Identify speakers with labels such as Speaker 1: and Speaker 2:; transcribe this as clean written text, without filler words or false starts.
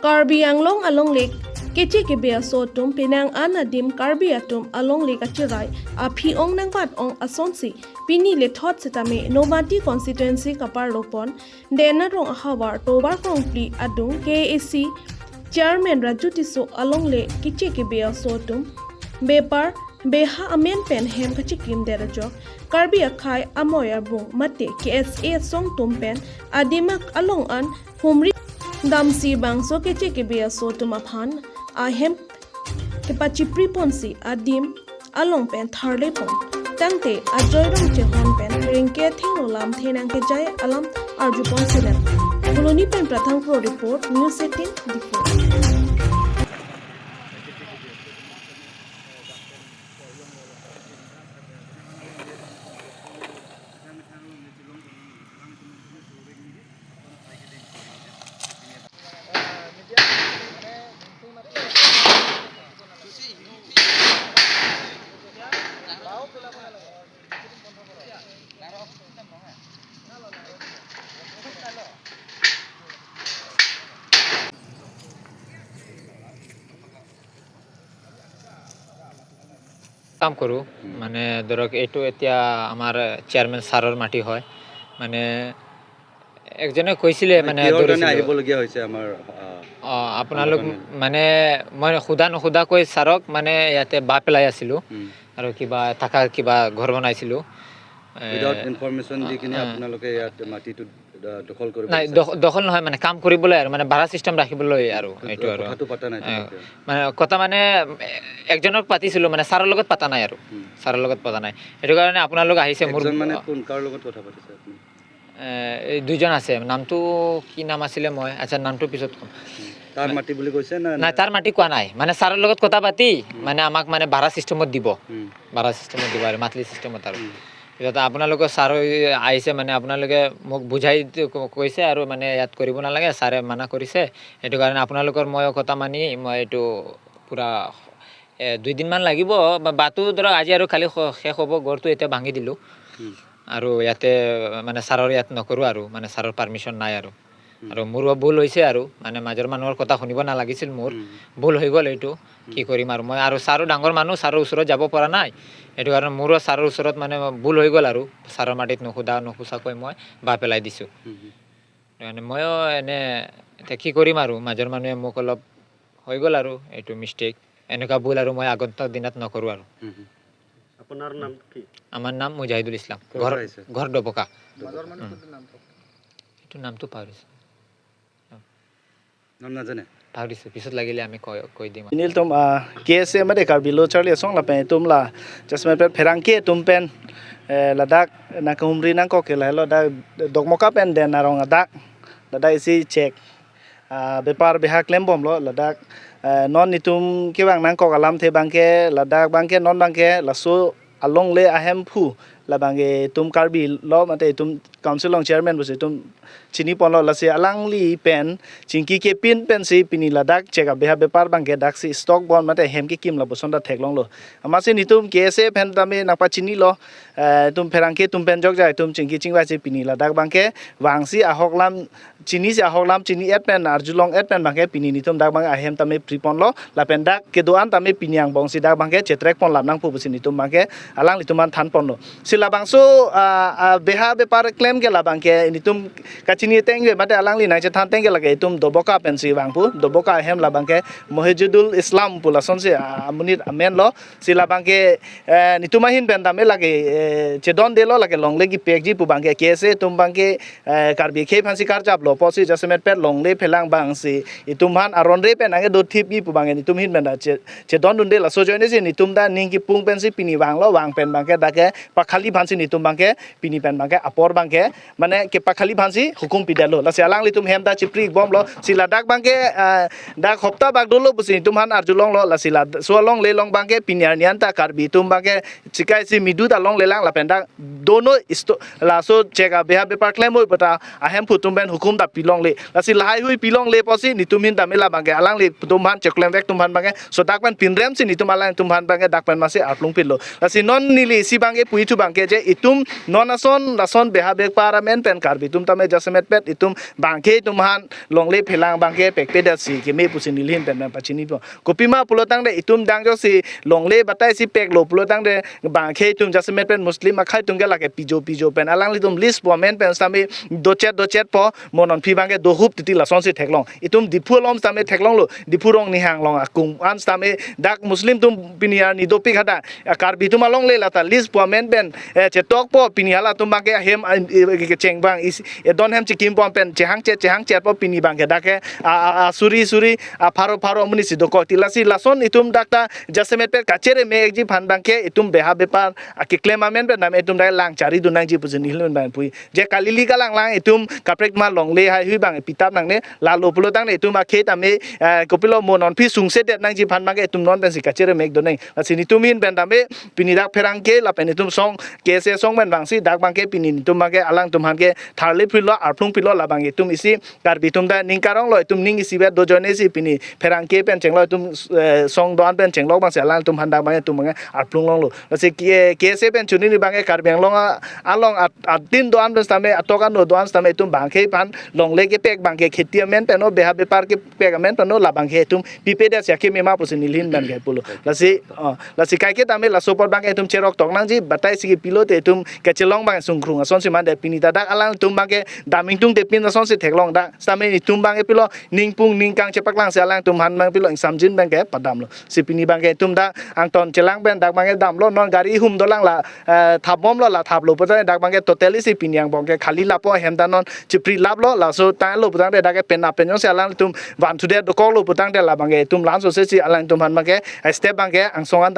Speaker 1: Karbi Anglong along lake Keche kebea sotum penang anadim karbi atum along lake achirai aphi ong nang pat ong asonsi pini le thot setame Nobati constituency kapar lopon dena rong hawar tobar kongpli adung KAC chairman Rajutiso along le Keche kebea sotum bepar beha amen pen hem kachikim derajok karbi akhai amoyar bung mate KSA song tumpen adimak along an humri damsi bangso Keche kebea sotum aphan ahem kepachipri ponsi adim along pen tharle pon tangte ajoyrong che hon pen ringke thinglo lam thenang ke jay alam arju pon silen koloni pen pratham pro report news 18 difo
Speaker 2: কাম কৰোঁ মানে ধৰক এইটো এতিয়া আমাৰ chairman ছাৰৰ মাটি হয় মানে একজনে কৈছিলে মানে
Speaker 3: আহিবলগীয়া হৈছে আমাৰ
Speaker 2: আপোনালোক মানে মই নোসোধাকৈ ছাৰক মানে ইয়াতে বাহ পেলাই আছিলোঁ আৰু কিবা ঘৰ বনাইছিলোঁ
Speaker 3: উইদাউট ইনফৰমেশ্যন দি কিনে আপোনালোকে ইয়াত মাটিটো দখল কৰিব
Speaker 2: নাই দখল নহয় মানে কাম কৰিবলৈ আৰু মানে ভাড়া চিষ্টেম ৰাখিবলৈ আৰু এইটো আৰু মানে কথা মানে একজনক পাতিছিলোঁ মানে ছাৰৰ লগত পতা নাই আৰু ছাৰৰ লগত পতা নাই সেইটো কাৰণে আপোনালোক আহিছে মোৰ
Speaker 3: মানে কোন কাৰ লগত কথা পাতিছে আপুনি
Speaker 2: এই দুজন আছে নামটো কি নাম আছিলে মই আচ্ছা নামটো পিছত ক'ম
Speaker 3: তাৰ মাটি বুলি কৈছে না
Speaker 2: নাই তাৰ মাটি কোৱা নাই মানে ছাৰৰ লগত কথা পাতি মানে আমাক মানে ভাড়া চিষ্টেমত দিব আৰু মান্থলি চিষ্টেমত আৰু পিছত আপোনালোকৰ ছাৰ আহিছে মানে আপোনালোকে মোক বুজাই কৈছে আৰু মানে ইয়াত কৰিব নালাগে ছাৰে মানা কৰিছে সেইটো কাৰণে আপোনালোকৰ মই কথা মানি মই এইটো পূৰা 2 দিনমান লাগিব বাটো ধৰক আজি আৰু খালি শেষ হ'ব ঘৰটো এতিয়া ভাঙি দিলোঁ আৰু ইয়াতে মানে ছাৰৰ ইয়াত নকৰোঁ আৰু মানে ছাৰৰ পাৰ্মিশ্যন নাই আৰু মোৰো ভুল হৈছে আৰু মানে মাজৰ মানুহৰ কথা শুনিব নালাগিছিল মোৰ ভুল হৈ গ'ল এইটো কি কৰিম আৰু মই আৰু ছাৰো ডাঙৰ মানুহ ছাৰৰ ওচৰত যাব পৰা নাই সেইটো কাৰণে মোৰো ছাৰৰ ওচৰত মানে ভুল হৈ গ'ল আৰু ছাৰৰ মাটিত নোখোজাকৈ মই বাহ পেলাই দিছোঁ মানে ময়ো এনে এতিয়া কি কৰিম আৰু মাজৰ মানুহে মোক অলপ হৈ গ'ল আৰু এইটো মিষ্টেক এনেকুৱা ভুল আৰু মই আগন্তুক দিনত নকৰোঁ আৰু
Speaker 3: আপোনাৰ নাম কি
Speaker 2: আমাৰ নাম মুজাহিদুল ইছলাম ঘৰ ডবকা এইটো নামটো পাহৰিছোঁ
Speaker 3: নাম নাজানে
Speaker 2: পাহৰিছোঁ পিছত লাগিলে আমি কৈ দিম
Speaker 4: Inil tum KSA made karbilo charlie song la pen tum la jasme pe pherangke tum pen ladak na kumri nang ko kela lo da dogmoka pen den narong adak ladak isi check bepar beha claim bom lo ladak non nitum ke bang nang ko alam the bangke ladak bangke non bangke laso along le ahem phu la bangge tum karbi lo mate tum council long chairman buse tum chini ponlo lase alangli pen chingki ke pen si pini ladak cheka beha bepar bangke dak si stock bon mate hem ki kim la bosonda theklong lo amase nitum kse pen tame nakpa chini lo tum pherangke tum pen jok jai tum chingki chingwa si pini ladak bangke wangsi ahoklam chini si ahoklam chini et pen arjulong et pen bangke pini nitum dak bang ahem tame pripon lo la pen dak ke doan tame piniang bong si dak bangke chetrek pon lamnang pu busi nitum bangke alang lituman than pon lo sila bangso beha bepar claim ke la bangke nitum kachini tengge mate alangli nai che than tengge lage tum doboka pensi bangpu doboka hem la bangke Mohijudul Islam pula sonse amunit amen lo sila bangke nitumahin bendame lage chedon de lo lage longle ki pekji pu bangke kese tum bangke karbi khe phansi karjap lo posi jasmet pet longle phelang bangsi itumhan aronre pen ange do thip pi pu bangke nitumhin benda chedon dunde la sojoine si nitum da ningki pung pensi pini wang lo wang pen bangke dake pakhali phansi nitum bangke pini pen bangke apor bangke mane ke pakhali phansi hukum pidalo la sialang litum hem da chipri bom lo sila dak bangke dak hopta bag dolo busi tumhan arjulong lo la sila sualong le long bangke pinyar nianta karbi tum bangke chikai si midu da long lelang la penda dono isto la so cheka beha bepar claim oi pata ahem phutum ben hukum da pilong le la sila hai hui pilong le posi nitumin da mela bangke alang le tumhan cheklem vek tumhan bangke so dak pan pinrem si nitum alang tumhan bangke dak pan mase atlung pilo la si non nili si bangke pui tu bangke bangke je itum nonason lason beha bek parliament pen karbi tum tame jasmet pet itum bangke tum han longle phelang bangke pek peda si ke me pusin nilhin pen pachini po kopima pulotang de itum dang jo si longle batai si pek lo pulotang de bangke tum jasmet pen muslim akhai tum ge lage pijo pen alang li tum list po men pen sami dochet po monon phi bangke do hup titi lason si theklong itum dipulom sami theklong lo dipurong ni hang long akung an sami dak muslim tum piniar ni dopi khada karbi tum along le lata list po men ben che tok po piniala tum bangke hem ke cheng bang is don hem chikim pom pen chehang che po pini bangke dake suri pharo muni si doko tilasi lason itum dakta jasmet pe kachere me ekji phan bangke itum beha bepar ke claimamen pe nam itum dai lang chari dunang ji pujin hilon ban pui je kalili galang lang itum kaprek ma long le hai hui bang pitap nang ne la lo pulo tang ne itum ma khe tame kopilo monon phi sungse det nang ji phan bangke itum non ben si kachere me donai asini tumin ben tame pini dak pherang ke la pen itum song ke se song ben bang si dak bangke pini itum bangke alang tum han ke tharle philo arphung philo la bang itum isi kar bitum da ningkarong lo itum ning isi be do jone si pini pherang ke pen chenglo itum song don pen chenglo bang se alang tum han dak bang itum bang arphung long lo lasi ke se pen chuni ni bang kar beng long along atin doan ben tame atokan no doan tame itum bang ke pan long le ke pek bang ke kheti men pen no beha bepar ke pek men pen no la bang ke itum pipe da sia ke me ma pusin nilhin ban ke pulo lasi kai ke tame la support bang itum cherok tok nang ji batai si pilo te itum ke chelong bang sungkrung ason si man de pini da dak alang tum bang ke daming tung de pin ason si theklong da tame ni tum bang ke pilo ningpung ningkang chepak lang se alang tum han bang pilo samjin bang ke padam lo si pini bang ke tum da ang ton chelang ben dak bang ke dam lo non gari hum dolang la thapom lo la thap lo pata dak bang ke totally si pini ang bang ke khali lapo hem da non chipri lap lo la so ta lo pata de dak ke pen na pen se alang tum van to de do ko lo pata de la bang ke tum lan so se si alang tum han bang ke step bang ke ang songan